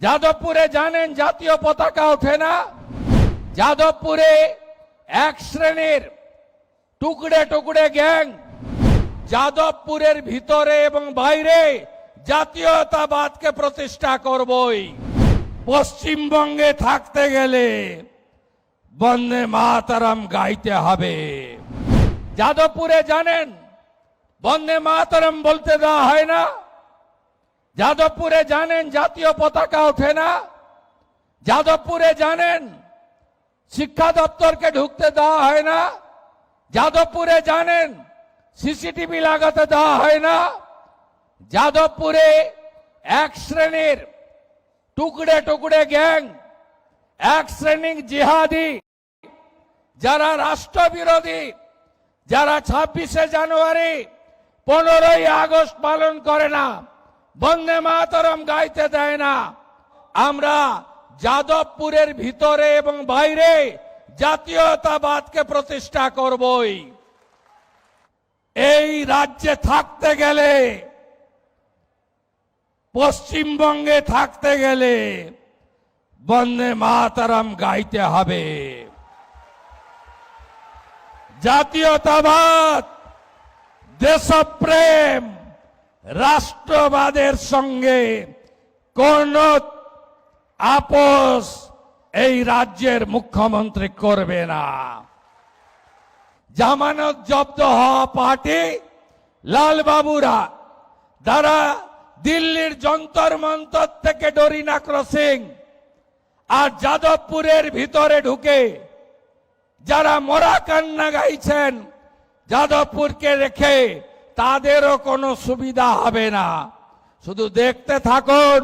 যাদবপুরে জানেন জাতীয় পতাকা ওঠে না। যাদবপুরে এক শ্রেণীর টুকরে টুকরে গ্যাং যাদবপুরের ভিতরে এবং বাইরে জাতীয়তাবাদকে প্রতিষ্ঠা করবই। পশ্চিমবঙ্গে থাকতে গেলে বন্দে মাতরম গাইতে হবে। যাদবপুরে জানেন বন্দে মাতরম বলতে দেওয়া হয় না। যাদবপুরে জানেন জাতীয় পতাকা ওঠে না। যাদবপুরে জানেন শিক্ষা দপ্তরকে ঢুকতে দেওয়া হয় না। যাদবপুরে জানেন সিসিটিভি লাগাতে দেওয়া হয় না। যাদবপুরে এক শ্রেণীর টুকরে টুকরে গ্যাং, এক শ্রেণীর জিহাদি, যারা রাষ্ট্রবিরোধী, যারা 26শে জানুয়ারি 15ই আগস্ট পালন করে না, বন্দে মাতরম গাইতে দেয় না, আমরা যাদবপুরের ভিতরে এবং বাইরে জাতীয়তাবাদকে প্রতিষ্ঠা করবই। এই রাজ্যে থাকতে গেলে, পশ্চিমবঙ্গে থাকতে গেলে বন্দে মাতরম গাইতে হবে। জাতীয়তাবাদ, দেশপ্রেম, রাষ্ট্রবাদের সঙ্গে কোন আপোষ এই রাজ্যের মুখ্যমন্ত্রী করবে না। জামানত জব্দ হওয়া পার্টি লালবাবুরা, যারা দিল্লির যন্তর মন্তর থেকে ডরিনা ক্রসিং আর যাদবপুরের ভিতরে ঢুকে যারা মরা কান্না গাইছেন, যাদবপুরকে রেখে তাদেরও কোনো সুবিধা হবে না। শুধু দেখতে থাকুন।